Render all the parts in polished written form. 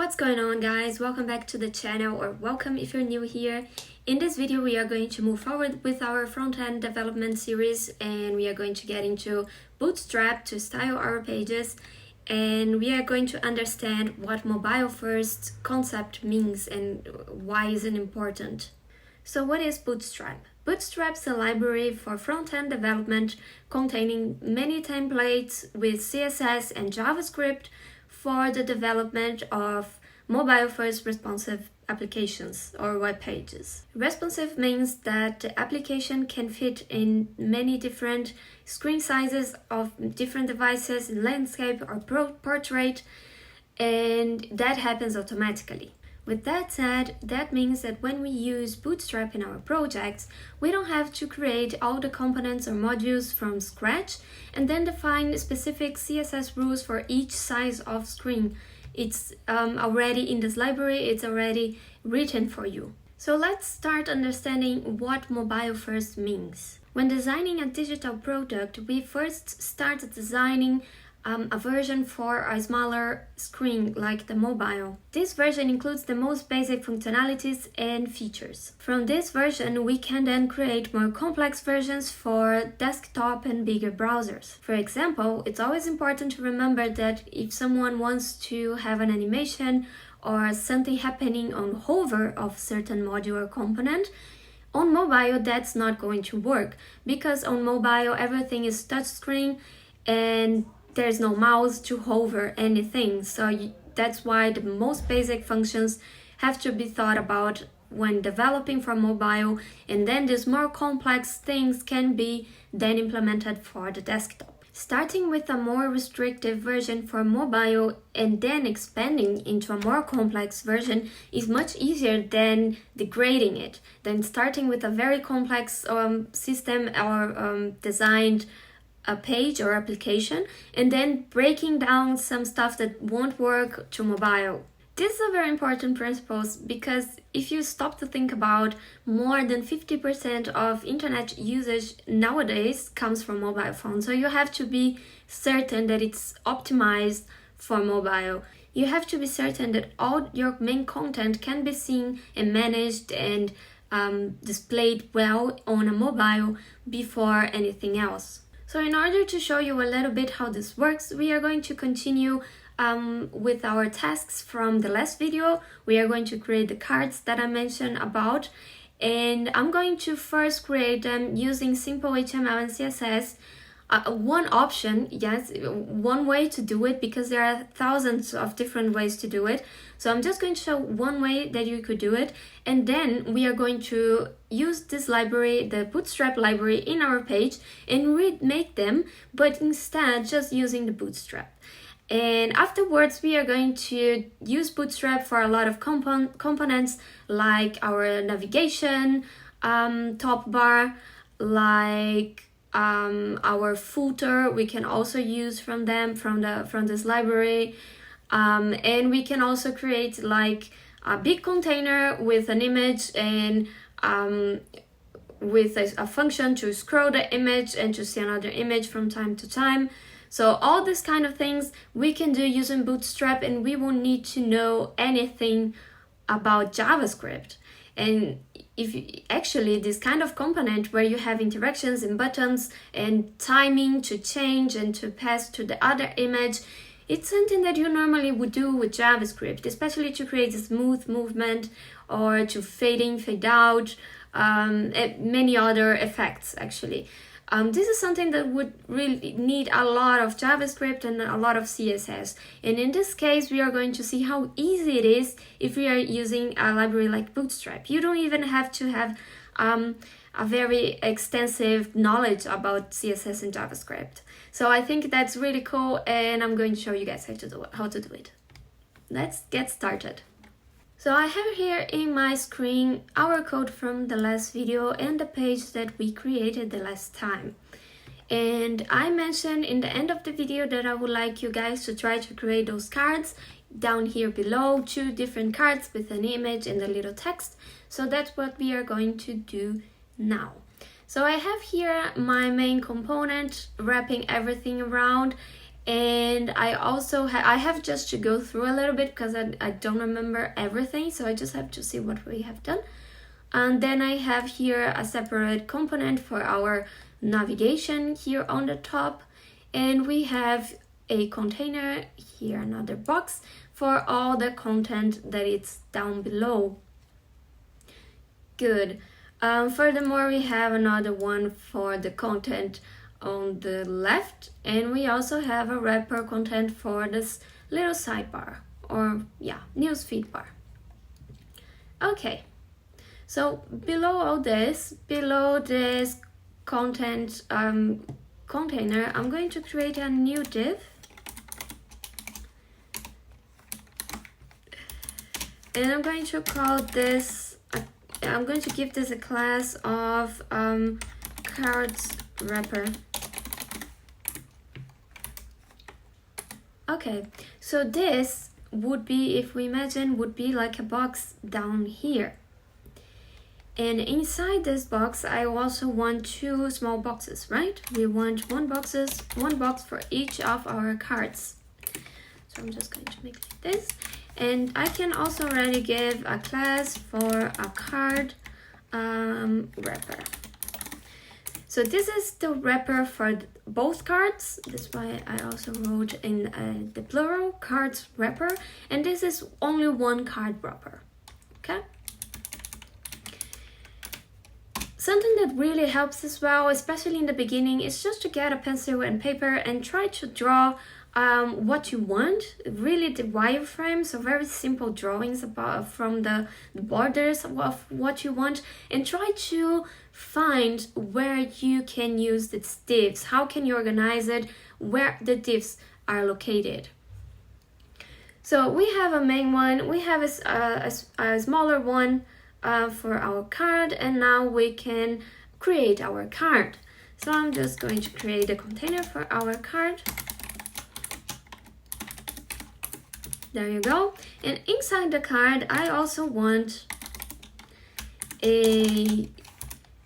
What's going on, guys? Welcome back to the channel, or welcome if you're new here. In this video we are going to move forward with our front-end development series, and we are going to get into Bootstrap to style our pages, and we are going to understand what mobile first concept means and why is it important. So what is Bootstrap? Bootstrap is a library for front-end development containing many templates with CSS and JavaScript for the development of mobile-first responsive applications or web pages. Responsive means that the application can fit in many different screen sizes of different devices in landscape or portrait, and that happens automatically. With that said, that means that when we use Bootstrap in our projects, we don't have to create all the components or modules from scratch and then define specific CSS rules for each size of screen. It's already in this library, it's already written for you. So let's start understanding what mobile first means. When designing a digital product, we first start designing a version for a smaller screen like the mobile. This version includes the most basic functionalities and features. From this version, we can then create more complex versions for desktop and bigger browsers. For example, it's always important to remember that if someone wants to have an animation or something happening on hover of certain module or component, on mobile that's not going to work, because on mobile everything is touchscreen and there's no mouse to hover anything, so that's why the most basic functions have to be thought about when developing for mobile, and then these more complex things can be then implemented for the desktop. Starting with a more restrictive version for mobile and then expanding into a more complex version is much easier than degrading it, than starting with a very complex system or designed a page or application and then breaking down some stuff that won't work to mobile. This is a very important principle, because if you stop to think about, more than 50% of internet usage nowadays comes from mobile phones. So you have to be certain that it's optimized for mobile. You have to be certain that all your main content can be seen and managed and displayed well on a mobile before anything else. So in order to show you a little bit how this works, we are going to continue with our tasks from the last video. We are going to create the cards that I mentioned about, and I'm going to first create them using simple HTML and CSS. One option, yes, one way to do it, because there are thousands of different ways to do it. So I'm just going to show one way that you could do it, and then we are going to use this library, the Bootstrap library, in our page and remake them, but instead just using the Bootstrap. And afterwards we are going to use Bootstrap for a lot of components like our navigation, top bar, like our footer. We can also use from this library, and we can also create like a big container with an image and with a function to scroll the image and to see another image from time to time. So all these kind of things we can do using Bootstrap, and we won't need to know anything about JavaScript. And actually this kind of component where you have interactions and buttons and timing to change and to pass to the other image, it's something that you normally would do with JavaScript, especially to create a smooth movement or to fade in, fade out, and many other effects actually. This is something that would really need a lot of JavaScript and a lot of CSS. And in this case, we are going to see how easy it is if we are using a library like Bootstrap. You don't even have to have a very extensive knowledge about CSS and JavaScript. So I think that's really cool, and I'm going to show you guys how to do it. Let's get started. So I have here in my screen our code from the last video and the page that we created the last time. And I mentioned in the end of the video that I would like you guys to try to create those cards down here below, 2 different cards with an image and a little text. So that's what we are going to do now. So I have here my main component wrapping everything around, And I have just to go through a little bit because I don't remember everything, so I just have to see what we have done. And then I have here a separate component for our navigation here on the top, and we have a container here, another box for all the content that is down below. Good. Furthermore, we have another one for the content on the left, and we also have a wrapper content for this little sidebar, or yeah, newsfeed bar. Okay, so below this content container, I'm going to create a new div, and I'm going to call this, I'm going to give this a class of cards wrapper. Okay, so this would be, if we imagine, would be like a box down here. And inside this box, I also want two small boxes, right? We want one box for each of our cards. So I'm just going to make like this. And I can also already give a class for a card wrapper. So this is the wrapper for both cards. That's why I also wrote in the plural, cards wrapper. And this is only one card wrapper, okay? Something that really helps as well, especially in the beginning, is just to get a pencil and paper and try to draw what you want, really the wireframe, so very simple drawings about from the borders of what you want, and try to find where you can use the divs, how can you organize it, where the divs are located. So we have a main one, we have a smaller one for our card, and now we can create our card. So I'm just going to create a container for our card. There you go. And inside the card, I also want a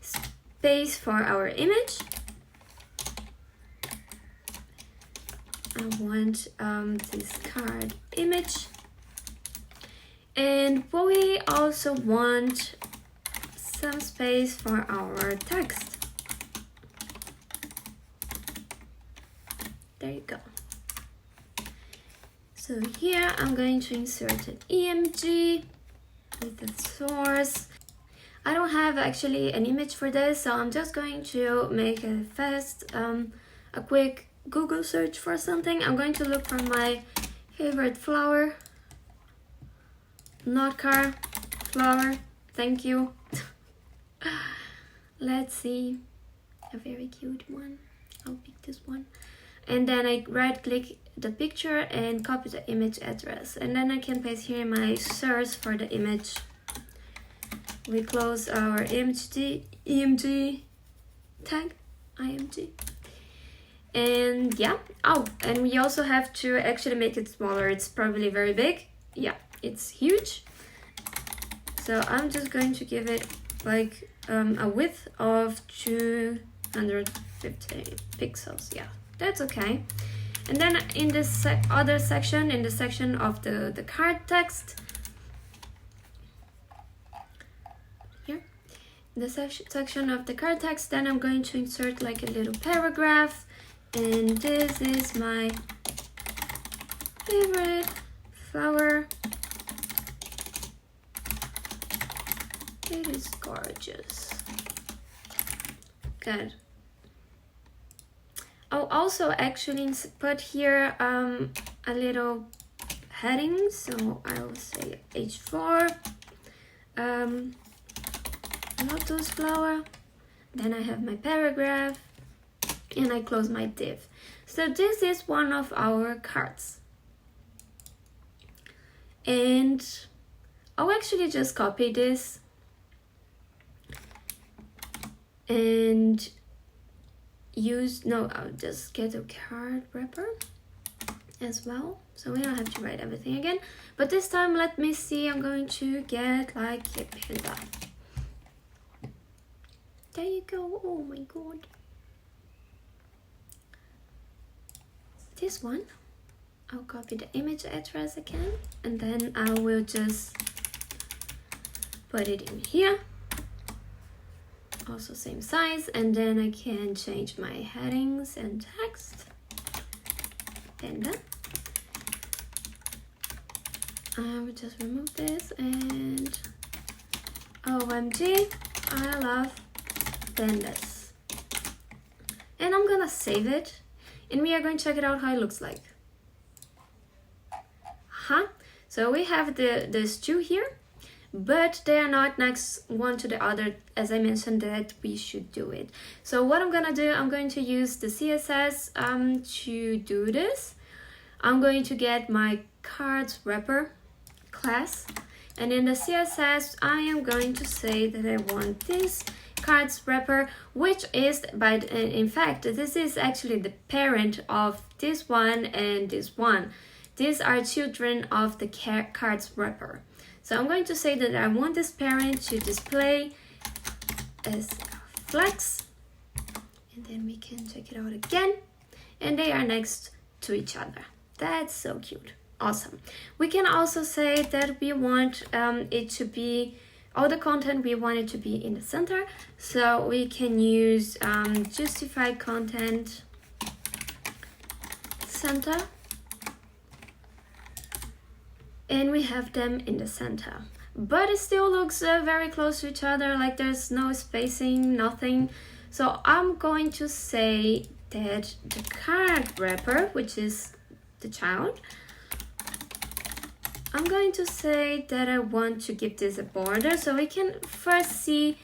space for our image. I want this card image. And we also want some space for our text. There you go. So here I'm going to insert an EMG with the source. I don't have actually an image for this, so I'm just going to make a quick Google search for something. I'm going to look for my favorite flower. Not car, flower, thank you. Let's see, a very cute one. I'll pick this one. And then I right click the picture and copy the image address. And then I can paste here my source for the image. We close our EMG tag, IMG. And yeah, oh, and we also have to actually make it smaller. It's probably very big. Yeah, it's huge. So I'm just going to give it like a width of 250 pixels. Yeah, that's okay. And then in this other section, in the section of the card text, here, in the section of the card text, then I'm going to insert like a little paragraph. And this is my favorite flower. It is gorgeous. Good. I'll also actually put here a little heading, so I will say H4, lotus flower, then I have my paragraph, and I close my div. So this is one of our cards. And I'll actually just copy this and I'll just get a card wrapper as well, so we don't have to write everything again. But this time, let me see, I'm going to get like Capilla. There you go. Oh my god. this one. I'll copy the image address again, and then I will just put it in here. Also same size, and then I can change my headings and text. And then I will just remove this, and OMG, I love pandas. And I'm gonna save it, and we are going to check it out how it looks like. So we have these two here, but they are not next one to the other, as I mentioned that we should do it. So what I'm gonna do, I'm going to use the CSS to do this. I'm going to get my cards wrapper class, and in the CSS I am going to say that I want this cards wrapper, which is in fact this is actually the parent of this one and this one. These are children of the cards wrapper. So I'm going to say that I want this parent to display as flex, and then we can check it out again, and they are next to each other. That's so cute. Awesome. We can also say that we want it to be, all the content we want it to be in the center. So we can use justify content center, and we have them in the center. But it still looks very close to each other, like there's no spacing, nothing. So I'm going to say that the card wrapper, which is the child, I'm going to say that I want to give this a border, so we can first see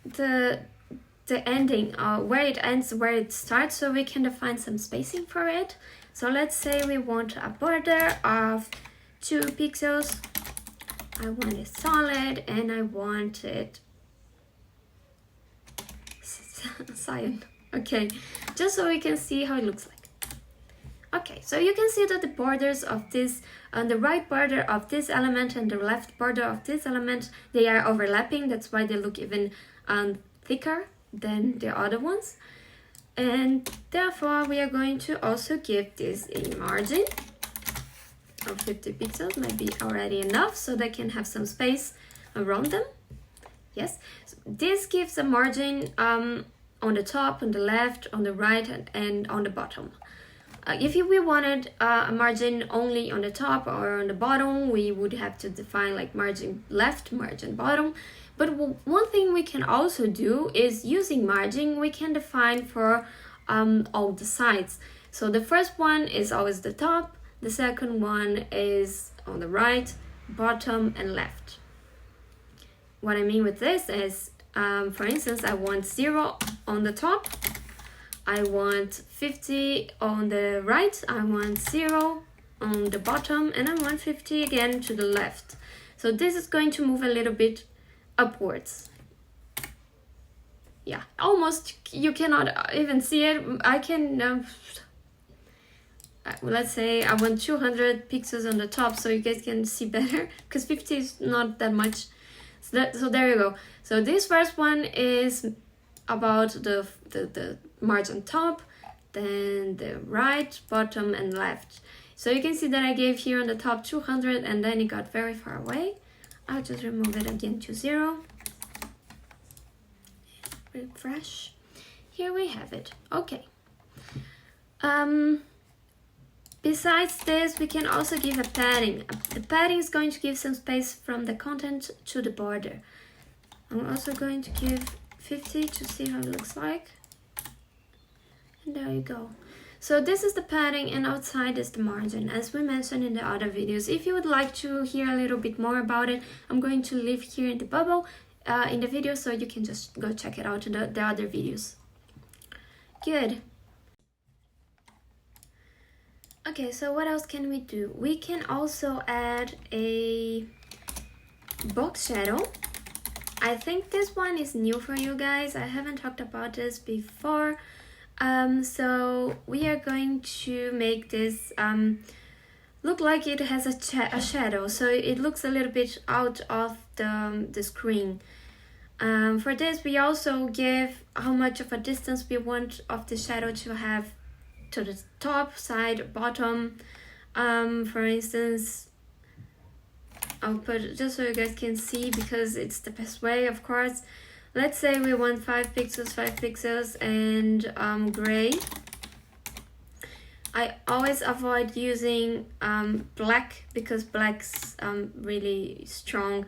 the ending, where it ends, where it starts, so we can define some spacing for it. So let's say we want a border of 2 pixels. I want it solid, and I want it cyan. Okay, just so we can see how it looks like. Okay, so you can see that the borders of this, on the right border of this element and the left border of this element, they are overlapping. That's why they look even thicker than the other ones. And therefore we are going to also give this a margin of 50 pixels, might be already enough, so they can have some space around them. Yes, so this gives a margin on the top, on the left, on the right, and on the bottom. If we wanted a margin only on the top or on the bottom, we would have to define like margin left, margin bottom. But one thing we can also do is, using margin, we can define for all the sides. So the first one is always the top, the second one is on the right, bottom, and left. What I mean with this is, for instance, I want 0 on the top, I want 50 on the right, I want 0 on the bottom, and I want 50 again to the left. So this is going to move a little bit upwards. Yeah, almost, you cannot even see it. I can, let's say I want 200 pixels on the top so you guys can see better, because 50 is not that much. So there you go. So this first one is about the margin top, then the right, bottom, and left. So you can see that I gave here on the top 200, and then it got very far away. I'll just remove it again to 0. Refresh. Here we have it. Okay. Besides this, we can also give a padding. The padding is going to give some space from the content to the border. I'm also going to give 50 to see how it looks like. And there you go. So this is the padding, and outside is the margin, as we mentioned in the other videos. If you would like to hear a little bit more about it, I'm going to leave here in the bubble in the video, so you can just go check it out in the other videos. Good. Okay, so what else can we do? We can also add a box shadow. I think this one is new for you guys. I haven't talked about this before. So we are going to make this look like it has a shadow, so it looks a little bit out of the screen. For this, we also give how much of a distance we want of the shadow to have to the top, side, bottom. For instance, I'll put it just so you guys can see, because it's the best way, of course. Let's say we want 5 pixels, and gray. I always avoid using black, because black's really strong.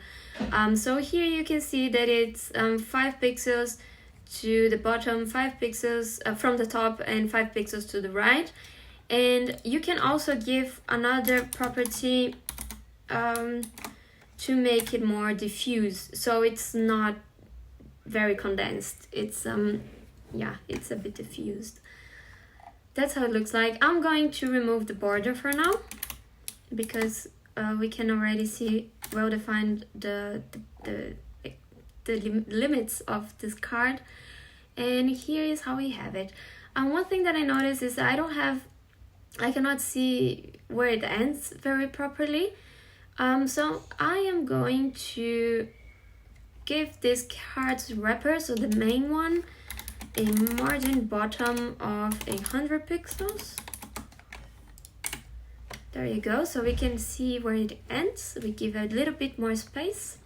So here you can see that it's 5 pixels to the bottom, 5 pixels from the top, and 5 pixels to the right. And you can also give another property to make it more diffuse, so it's not very condensed. It's it's a bit diffused. That's how it looks like. I'm going to remove the border for now, because we can already see well defined the limits of this card. And here is how we have it. One thing that I noticed is that I cannot see where it ends very properly. So I am going to give this card's wrapper, so the main one, a margin bottom of 100 pixels. There you go, so we can see where it ends. We give a little bit more space.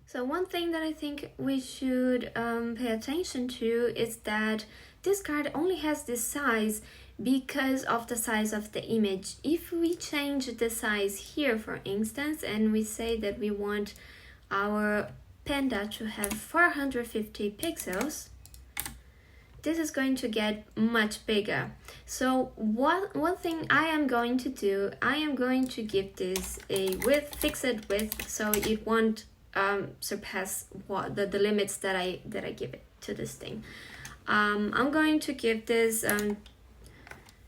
So one thing that I think we should pay attention to is that this card only has this size because of the size of the image. If we change the size here, for instance, and we say that we want our panda to have 450 pixels, this is going to get much bigger. So one thing I am going to do, I am going to give this a fixed width, so it won't surpass the limits that I give it to this thing. I'm going to give this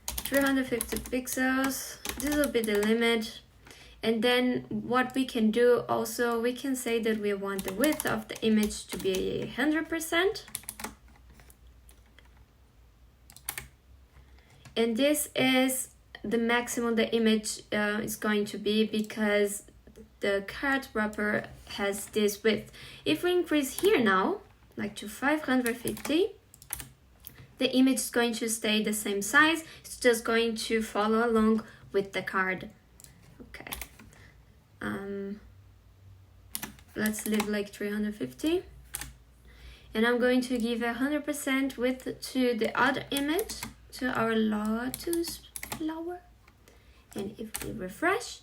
350 pixels. This will be the limit. And then what we can do also, we can say that we want the width of the image to be 100%. And this is the maximum the image is going to be, because the card wrapper has this width. If we increase here now, like to 550, the image is going to stay the same size. It's just going to follow along with the card. Okay. Let's leave like 350. And I'm going to give 100% width to the other image, to our lotus flower. And if we refresh,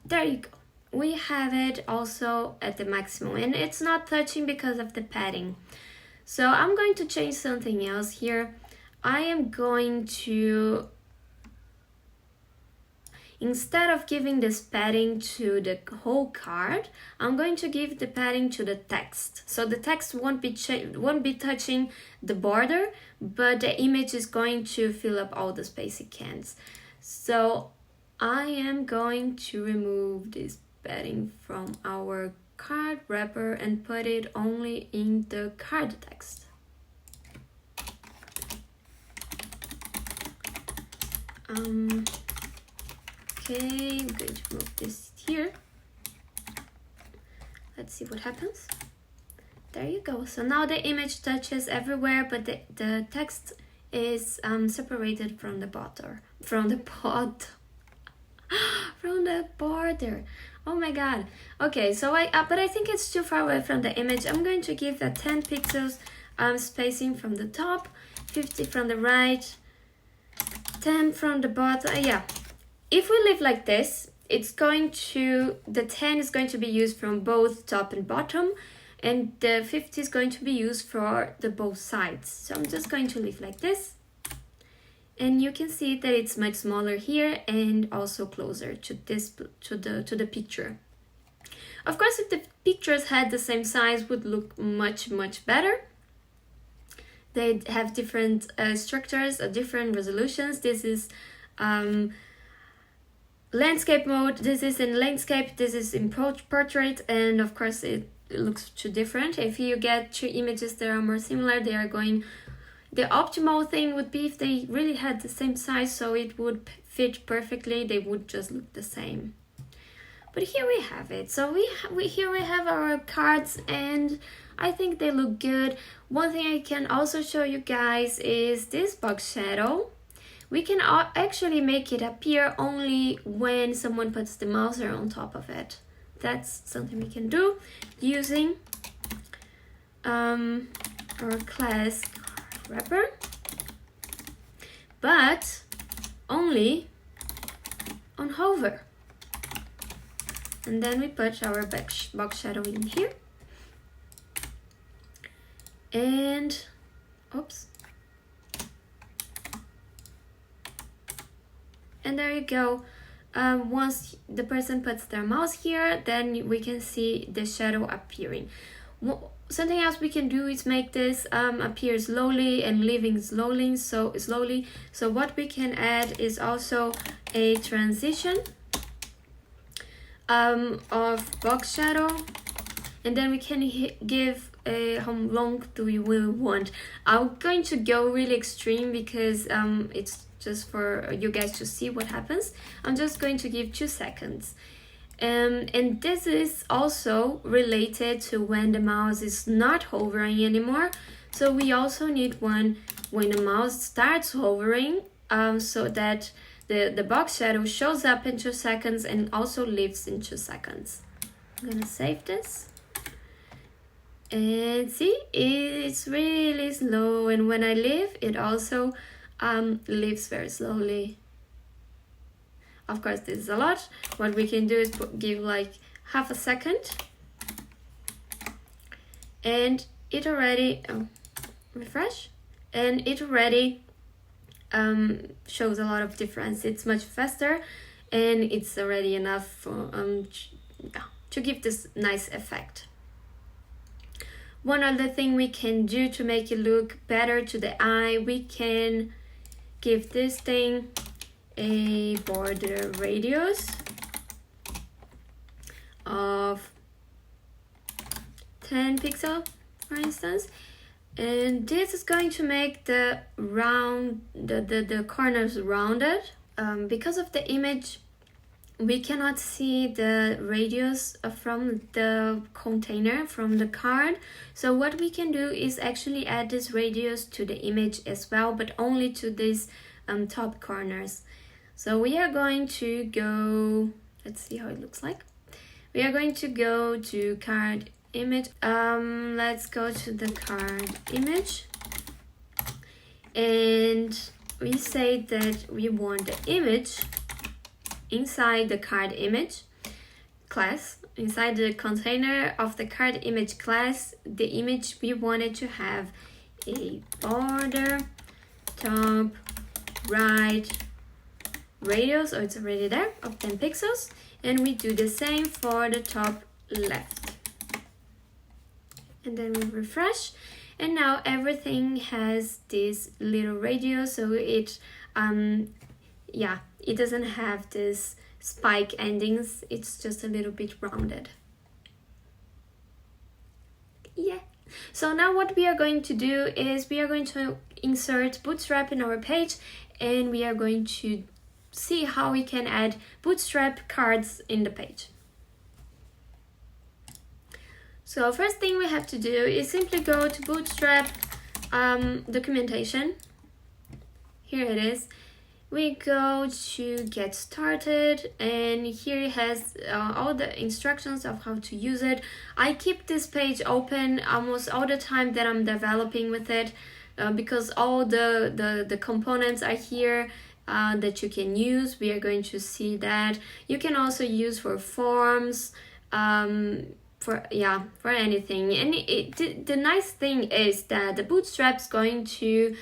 there you go. We have it also at the maximum, and it's not touching because of the padding. So I'm going to change something else here. I am going to, instead of giving this padding to the whole card, I'm going to give the padding to the text. So the text won't be touching the border, but the image is going to fill up all the space it can. So I am going to remove this padding from our card wrapper and put it only in the card text. Okay, I'm going to move this here. Let's see what happens. There you go. So now the image touches everywhere, but the text is separated from the border. From the border. Oh my god. Okay, so but I think it's too far away from the image. I'm going to give a 10 pixels spacing from the top, 50 from the right, 10 from the bottom. Yeah. If we leave like this, the 10 is going to be used from both top and bottom, and the 50 is going to be used for the both sides. So I'm just going to leave like this. And you can see that it's much smaller here and also closer to the picture. Of course, if the pictures had the same size, would look much better. They have different structures, different resolutions. This is landscape mode. This is in landscape. This is in portrait, and of course it looks too different. If you get two images that are more similar, they are going. The optimal thing would be if they really had the same size, so it would fit perfectly. They would just look the same. But here we have it. So here we have our cards, and I think they look good. One thing I can also show you guys is this box shadow. We can actually make it appear only when someone puts the mouse on top of it. That's something we can do using our class wrapper, but only on hover. And then we put our box shadow in here. And, oops. And there you go. Once the person puts their mouse here, then we can see the shadow appearing. Something else we can do is make this appear slowly and leaving slowly. So what we can add is also a transition of box shadow, and then we can give how long do we want. I'm going to go really extreme because it's just for you guys to see what happens. I'm just going to give 2 seconds. And this is also related to when the mouse is not hovering anymore. So we also need one when the mouse starts hovering, so that the box shadow shows up in 2 seconds and also leaves in 2 seconds. I'm gonna save this. And see, it's really slow, and when I leave, it also leaves very slowly. Of course, this is a lot. What we can do is give like half a second, and it already refresh, and it already shows a lot of difference. It's much faster, and it's already enough for, to give this nice effect. One other thing we can do to make it look better to the eye, we can give this thing a border radius of 10 pixels, for instance, and this is going to make the corners rounded. Because of the image, we cannot see the radius from the container, from the card. So what we can do is actually add this radius to the image as well, but only to these top corners. So we are going to go, let's see how it looks like. We are going to go to card image. Let's go to the card image, and we say that we want the image inside the card image class. Inside the container of the card image class, the image we wanted to have a border top right radius, so it's already there, of 10 pixels, and we do the same for the top left. And then we refresh, and now everything has this little radius, so it it doesn't have this spike endings, it's just a little bit rounded. Yeah. So now what we are going to do is we are going to insert Bootstrap in our page, and we are going to see how we can add Bootstrap cards in the page. So first thing we have to do is simply go to Bootstrap documentation. Here it is. We go to get started, and here it has all the instructions of how to use it. I keep this page open almost all the time that I'm developing with it, because all the components are here that you can use. We are going to see that. You can also use for forms, for anything. And the nice thing is that the Bootstrap's going to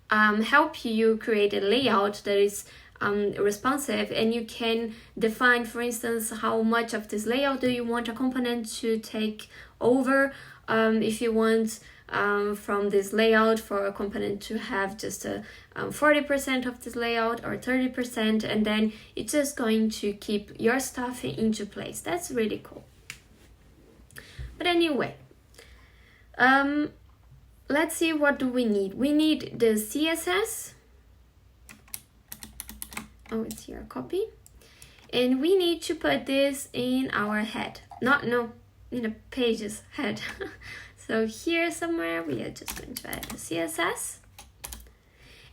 help you create a layout that is responsive, and you can define, for instance, how much of this layout do you want a component to take over. If you want from this layout for a component to have just a 40% of this layout or 30%, and then it's just going to keep your stuff into place. That's really cool. But anyway, let's see, what do we need? We need the CSS. Oh, it's here, copy. and we need to put this in our head, in the page's head. So here somewhere we are just going to add the CSS,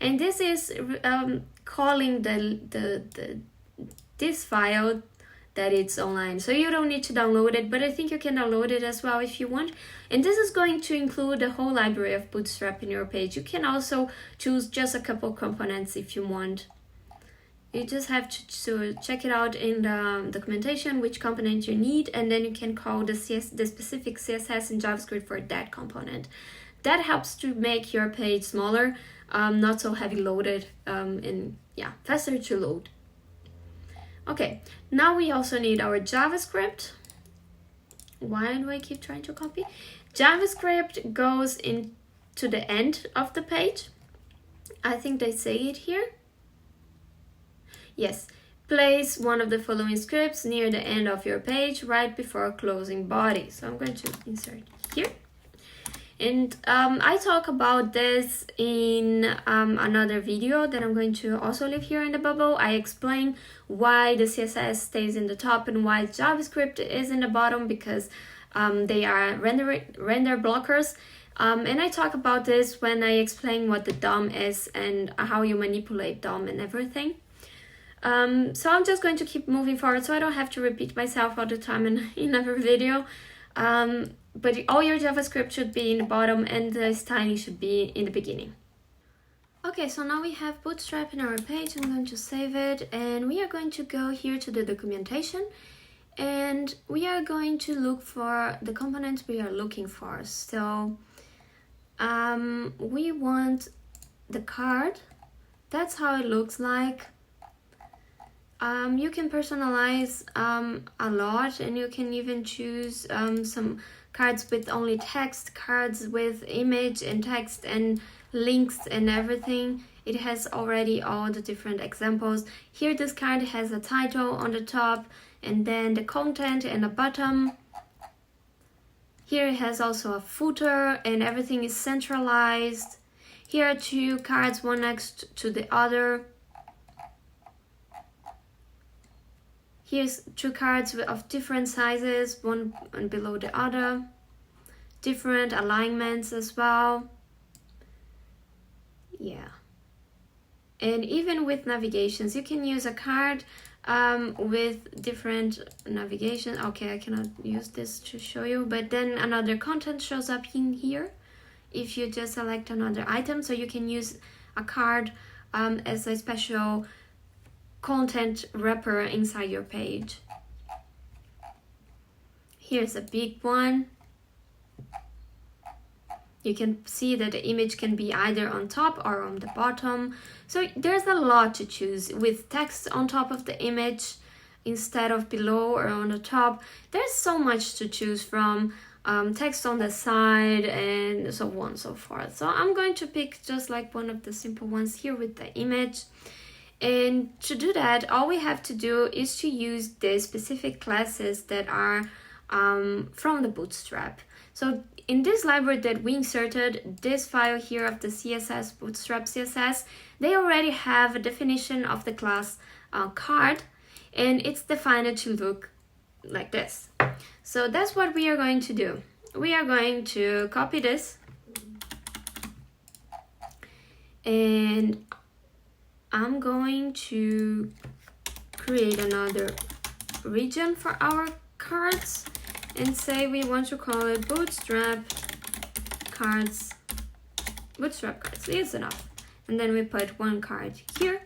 and this is calling this file that it's online. So you don't need to download it, but I think you can download it as well if you want. And this is going to include the whole library of Bootstrap in your page. You can also choose just a couple components if you want. You just have to check it out in the documentation which component you need, and then you can call the specific CSS in JavaScript for that component. That helps to make your page smaller, not so heavy loaded, and yeah, faster to load. Okay, now we also need our JavaScript. Why do I keep trying to copy? JavaScript goes into the end of the page. I think they say it here. Yes, place one of the following scripts near the end of your page right before closing body. So I'm going to insert here. And I talk about this in another video that I'm going to also leave here in the bubble. I explain why the CSS stays in the top and why JavaScript is in the bottom, because they are render blockers. And I talk about this when I explain what the DOM is and how you manipulate DOM and everything. So I'm just going to keep moving forward so I don't have to repeat myself all the time in every video. But all your JavaScript should be in the bottom and the styling should be in the beginning. Okay, so now we have Bootstrap in our page. I'm going to save it, and we are going to go here to the documentation, and we are going to look for the components we are looking for. So we want the card. That's how it looks like. You can personalize a lot, and you can even choose some cards with only text, cards with image and text and links and everything. It has already all the different examples. Here this card has a title on the top and then the content and the bottom. Here it has also a footer and everything is centralized. Here are two cards, one next to the other. Here's two cards of different sizes, one below the other. Different alignments as well. Yeah. And even with navigations, you can use a card with different navigation. Okay, I cannot use this to show you, but then another content shows up in here if you just select another item. So you can use a card as a special content wrapper inside your page. Here's a big one. You can see that the image can be either on top or on the bottom. So there's a lot to choose, with text on top of the image instead of below or on the top. There's so much to choose from, text on the side and so on and so forth. So I'm going to pick just like one of the simple ones here with the image. And to do that, all we have to do is to use the specific classes that are from the Bootstrap. So in this library that we inserted, this file here of the CSS, Bootstrap CSS, they already have a definition of the class card, and it's defined to look like this. So that's what we are going to do. We are going to copy this, and I'm going to create another region for our cards and say we want to call it Bootstrap Cards. Bootstrap Cards is enough. And then we put one card here.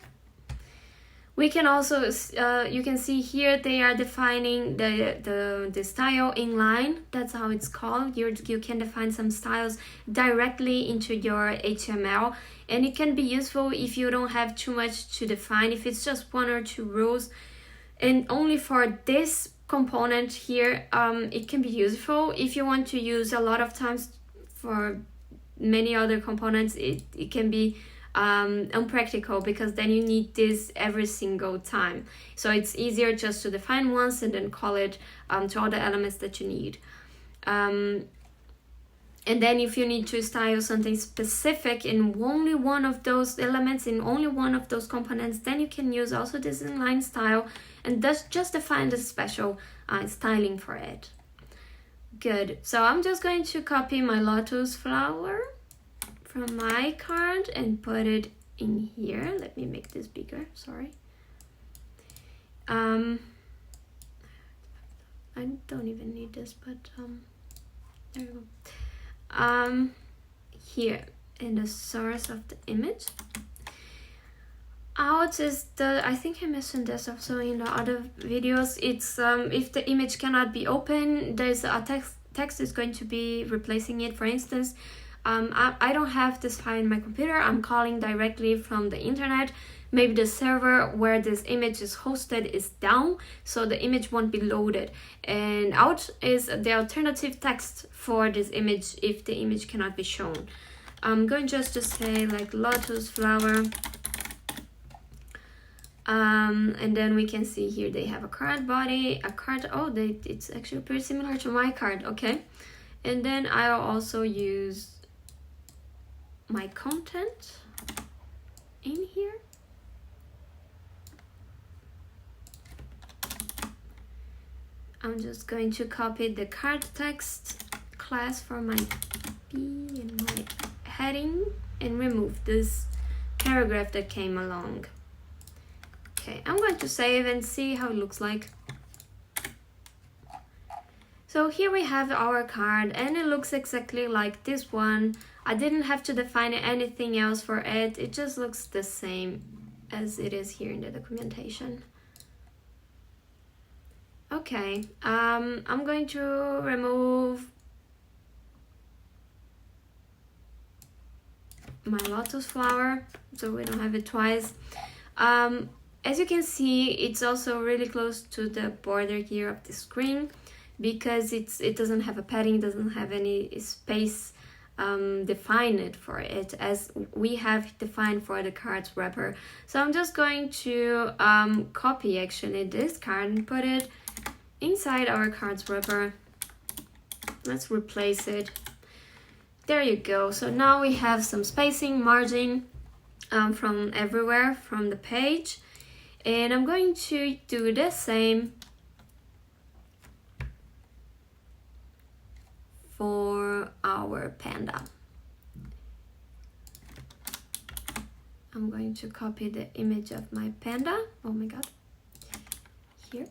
We can also, you can see here they are defining the style inline. That's how it's called. You can define some styles directly into your HTML. And it can be useful if you don't have too much to define, if it's just one or two rules. And only for this component here, it can be useful. If you want to use a lot of times for many other components, it can be unpractical, because then you need this every single time. So it's easier just to define once and then call it to all the elements that you need. And then if you need to style something specific in only one of those elements, in only one of those components, then you can use also this inline style and just define the special styling for it. Good. So I'm just going to copy my lotus flower from my card and put it in here. Let me make this bigger, sorry. I don't even need this, but there we go. Here in the source of the image. Out is the, I think I mentioned this also in the other videos, it's if the image cannot be open, there's a text is going to be replacing it. For instance, I don't have this file in my computer, I'm calling directly from the internet. Maybe the server where this image is hosted is down, so the image won't be loaded. And out is the alternative text for this image if the image cannot be shown. I'm going just to say like lotus flower. And then we can see here they have a card body, a card. Oh, it's actually pretty similar to my card. Okay. And then I'll also use my content in here. I'm just going to copy the card text class for my P and my heading and remove this paragraph that came along. Okay, I'm going to save and see how it looks like. So here we have our card and it looks exactly like this one. I didn't have to define anything else for it. It just looks the same as it is here in the documentation. Okay, I'm going to remove my lotus flower so we don't have it twice. As you can see, it's also really close to the border here of the screen because it doesn't have a padding, doesn't have any space defined for it as we have defined for the cards wrapper. So I'm just going to copy actually this card and put it inside our cards wrapper. Let's replace it. There you go. So now we have some spacing, margin from everywhere from the page. And I'm going to do the same for our panda. I'm going to copy the image of my panda. Oh my god. Here.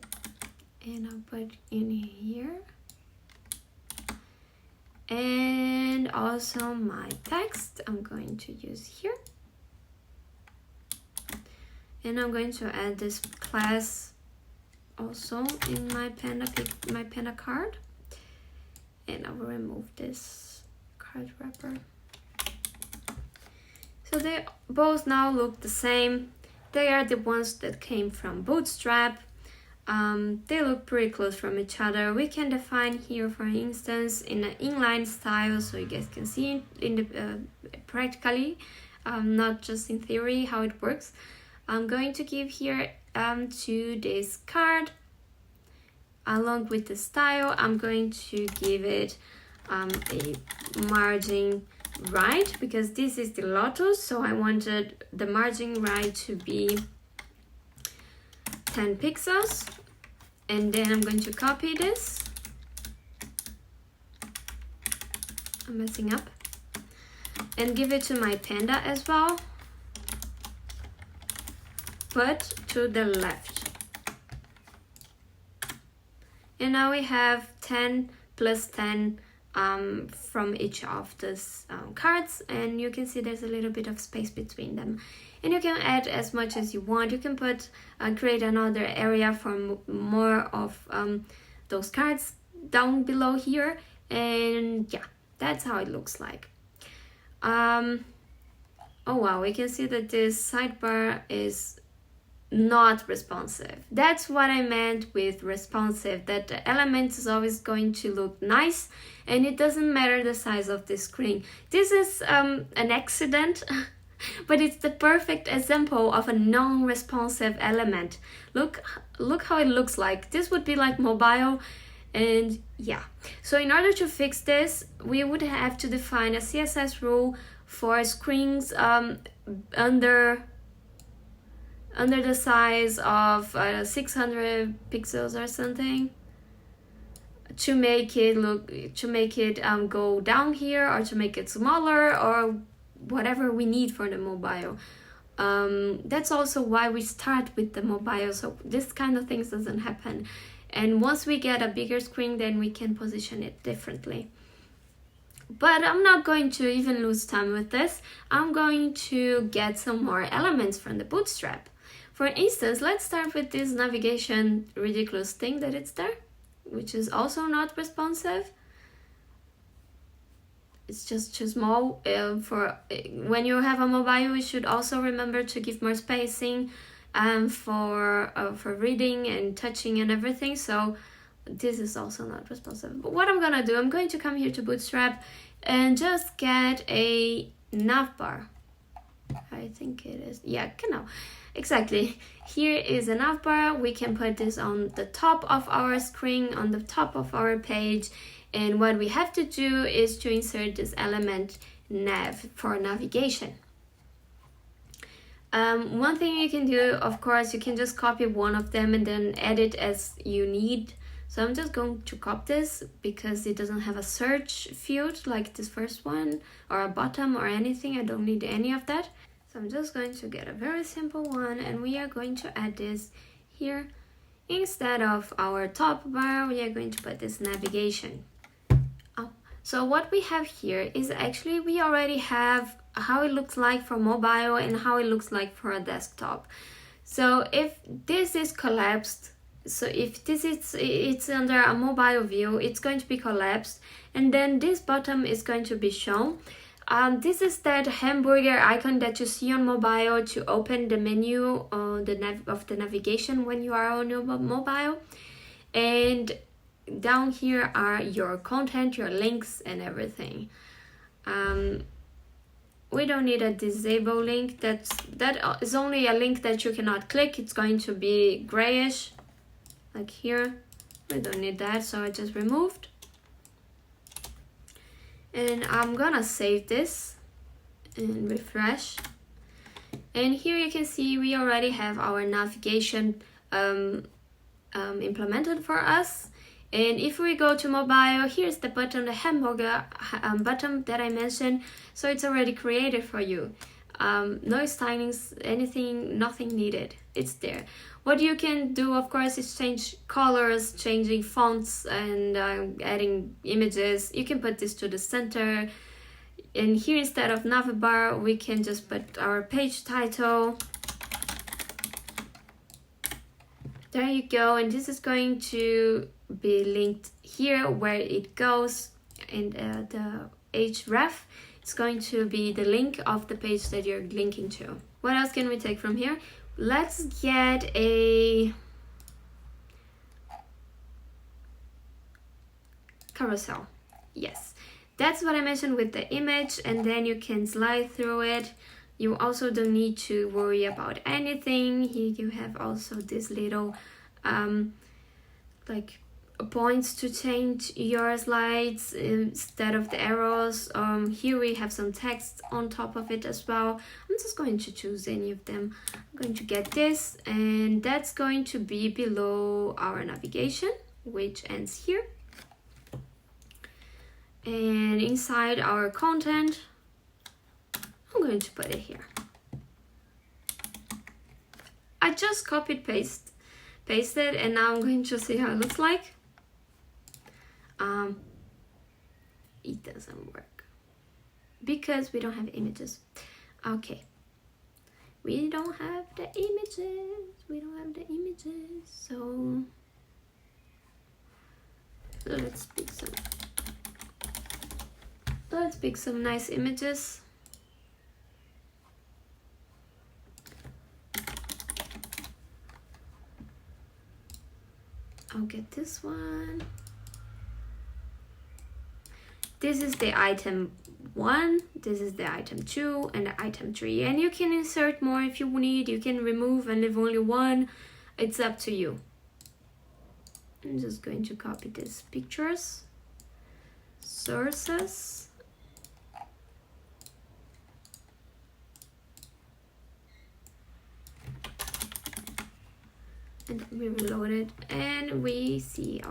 And I'll put in here. And also my text I'm going to use here. And I'm going to add this class also in my panda card. And I will remove this card wrapper. So they both now look the same. They are the ones that came from Bootstrap. They look pretty close from each other. We can define here, for instance, in an inline style, so you guys can see in the practically, not just in theory, how it works. I'm going to give here to this card, along with the style, I'm going to give it a margin right, because this is the lotus, so I wanted the margin right to be 10 pixels. And then I'm going to copy this. I'm messing up. And give it to my panda as well. But to the left. And now we have 10 plus 10 from each of these cards. And you can see there's a little bit of space between them. And you can add as much as you want. You can put create another area for more of those cards down below here. And yeah, that's how it looks like. Oh wow, we can see that this sidebar is not responsive. That's what I meant with responsive, that the element is always going to look nice and it doesn't matter the size of the screen. This is an accident. But it's the perfect example of a non-responsive element. Look how it looks like. This would be like mobile, And yeah, so in order to fix this, we would have to define a CSS rule for screens under the size of 600 pixels or something, to make it go down here, or to make it smaller, or whatever we need for the mobile. That's also why we start with the mobile, so this kind of things doesn't happen. And once we get a bigger screen, then we can position it differently. But I'm not going to even lose time with this. I'm going to get some more elements from the Bootstrap. For instance, let's start with this navigation ridiculous thing that it's there, which is also not responsive. It's just too small. For when you have a mobile, you should also remember to give more spacing for reading and touching and everything. So this is also not responsive. But what I'm gonna do, I'm going to come here to Bootstrap and just get a navbar. I think it is, yeah, no, exactly. Here is a navbar. We can put this on the top of our screen, on the top of our page. And what we have to do is to insert this element nav for navigation. One thing you can do, of course, you can just copy one of them and then edit as you need. So I'm just going to copy this because it doesn't have a search field like this first one, or a bottom or anything. I don't need any of that. So I'm just going to get a very simple one, and we are going to add this here. Instead of our top bar, we are going to put this navigation. So what we have here is actually, we already have how it looks like for mobile and how it looks like for a desktop. So if this is collapsed, so if this is, it's under a mobile view, it's going to be collapsed, and then this bottom is going to be shown. This is that hamburger icon that you see on mobile to open the menu of the navigation when you are on your mobile. And down here are your content, your links and everything. We don't need a disable link. That is only a link that you cannot click. It's going to be grayish, like here. We don't need that, so I just removed. And I'm gonna save this and refresh. And here you can see we already have our navigation implemented for us. And if we go to mobile, here's the button, the hamburger button that I mentioned. So it's already created for you. No stylings, anything, nothing needed. It's there. What you can do, of course, is change colors, changing fonts, and adding images. You can put this to the center. And here, instead of navbar, we can just put our page title. There you go. And this is going to be linked here where it goes in the href. It's going to be the link of the page that you're linking to. What else can we take from here? Let's get a carousel. Yes, that's what I mentioned with the image, and then you can slide through it. You also don't need to worry about anything. Here you have also this little like points to change your slides instead of the arrows. Here we have some text on top of it as well. I'm just going to choose any of them. I'm going to get this, and that's going to be below our navigation, which ends here. And inside our content, I'm going to put it here. I just pasted, and now I'm going to see how it looks like. It doesn't work because we don't have images. Okay, we don't have the images. So let's pick some nice images. I'll get this one. This is the item 1, this is the item 2, and the item 3. And you can insert more if you need. You can remove and leave only one. It's up to you. I'm just going to copy these pictures, sources, and we reload it, and we see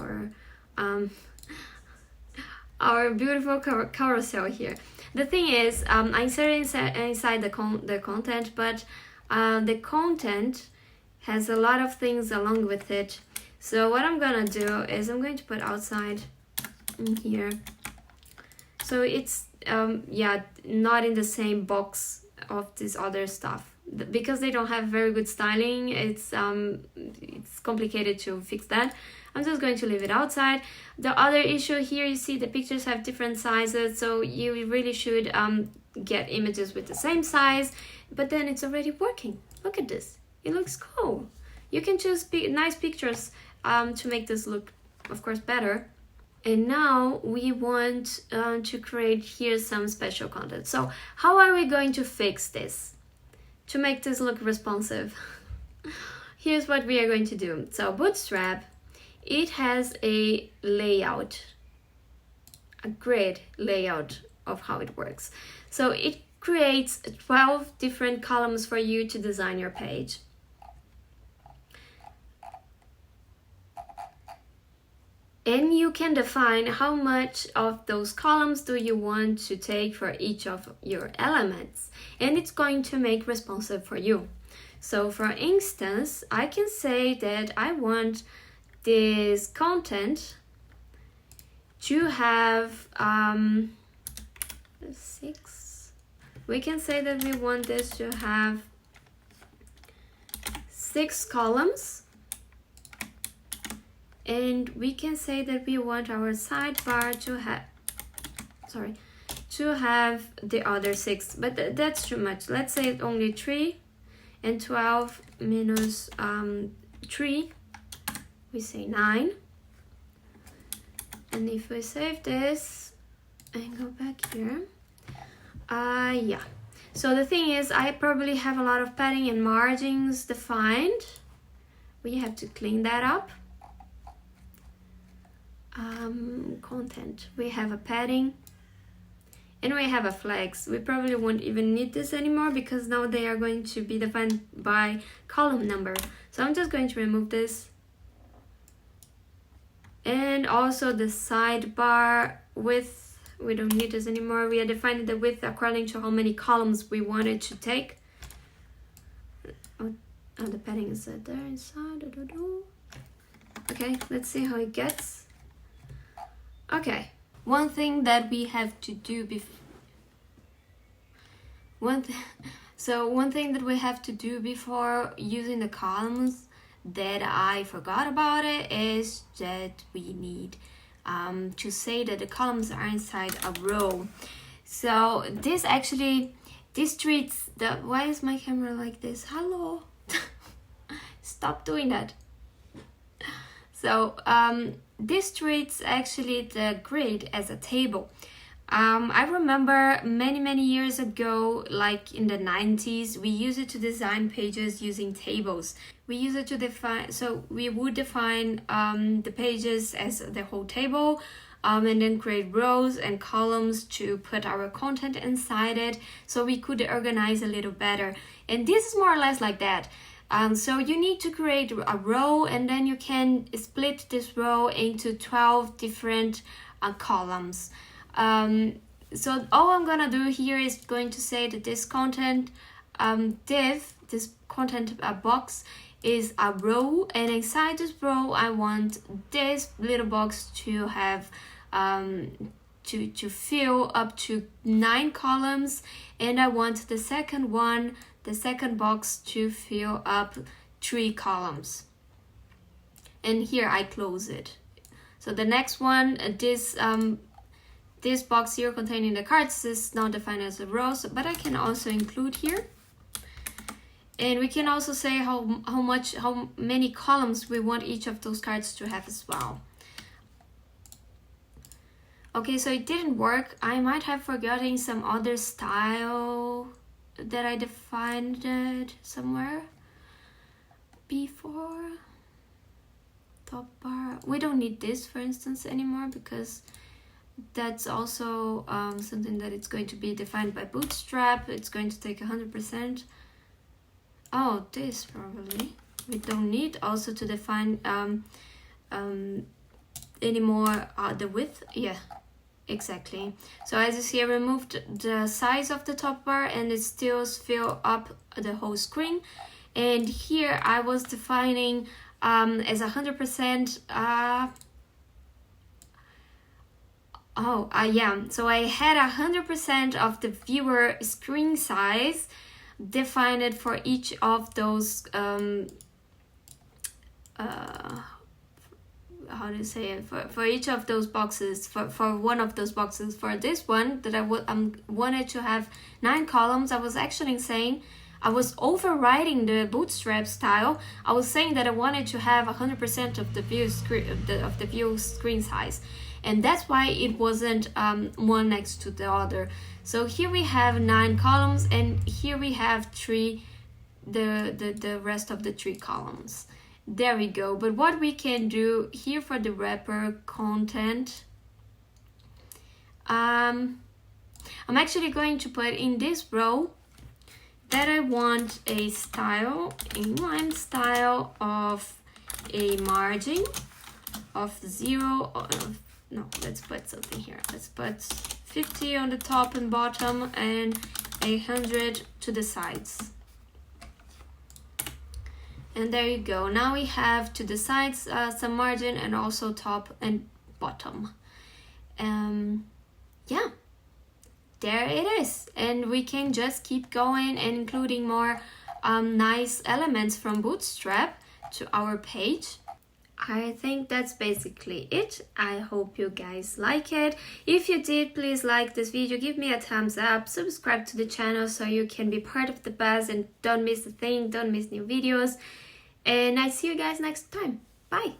our beautiful carousel here. The thing is, I inserted inside the content, but the content has a lot of things along with it. So what I'm gonna do is I'm going to put outside in here, so it's yeah, not in the same box of this other stuff, because they don't have very good styling. It's complicated to fix that. I'm just going to leave it outside. The other issue here, you see the pictures have different sizes, so you really should get images with the same size, but then it's already working. Look at this, it looks cool. You can choose nice pictures to make this look, of course, better. And now we want to create here some special content. So how are we going to fix this to make this look responsive? Here's what we are going to do. So Bootstrap, it has a layout, a grid layout of how it works. So it creates 12 different columns for you to design your page. And you can define how much of those columns do you want to take for each of your elements. And it's going to make responsive for you. So for instance, I can say that I want this content to have 6. We can say that we want this to have 6 columns. And we can say that we want our sidebar to have the other 6, but that's too much. Let's say only 3, and 12 minus 3, we say 9. And if we save this and go back here, yeah. So the thing is, I probably have a lot of padding and margins defined. We have to clean that up. Content, we have a padding and we have a flags. We probably won't even need this anymore because now they are going to be defined by column number. So I'm just going to remove this. And also the sidebar width, we don't need this anymore. We are defining the width according to how many columns we wanted to take. Oh, the padding is there inside. Okay, let's see how it gets. Okay, one thing that we have to do before one thing that we have to do before using the columns that I forgot about it is that we need to say that the columns are inside a row. So this treats the, why is my camera like this? Hello. Stop doing that. So this treats actually the grid as a table. I remember many years ago, like in the 90s, we used it to design pages using tables. We use it to define, so we would define the pages as the whole table, and then create rows and columns to put our content inside it, so we could organize a little better. And this is more or less like that. So you need to create a row, and then you can split this row into 12 different columns. So all I'm gonna do here is going to say that this content div, this content box, is a row, and inside this row I want this little box to have to fill up to 9 columns, and I want the second box to fill up 3 columns. And here I close it. So the next one, this box here containing the cards is now defined as a row, but I can also include here. And we can also say how many columns we want each of those cards to have as well. Okay, so it didn't work. I might have forgotten some other style that I defined it somewhere before. top bar. We don't need this, for instance, anymore, because that's also something that it's going to be defined by Bootstrap. It's going to take 100%. Oh, this probably. We don't need also to define anymore the width. Yeah, exactly. So as you see, I removed the size of the top bar and it still fills up the whole screen. And here I was defining as 100%. Yeah, so I had 100% of the viewer screen size defined for each of those how do you say it, for each of those boxes, for one of those boxes. For this one that I wanted to have 9 columns, I was actually saying I was overriding the Bootstrap style. I was saying that I wanted to have 100% of the view screen size, and that's why it wasn't one next to the other. So here we have 9 columns, and here we have 3, the rest of the 3 columns. There we go. But what we can do here for the wrapper content, I'm actually going to put in this row that I want a style, inline style of a margin of 0. No, let's put something here. Let's put 50 on the top and bottom and 100 to the sides. And there you go. Now we have to the sides some margin and also top and bottom. Yeah, there it is. And we can just keep going and including more nice elements from Bootstrap to our page. I think that's basically it. I hope you guys like it. If you did, please like this video, give me a thumbs up, subscribe to the channel so you can be part of the buzz and don't miss a thing, don't miss new videos. And I see you guys next time. Bye!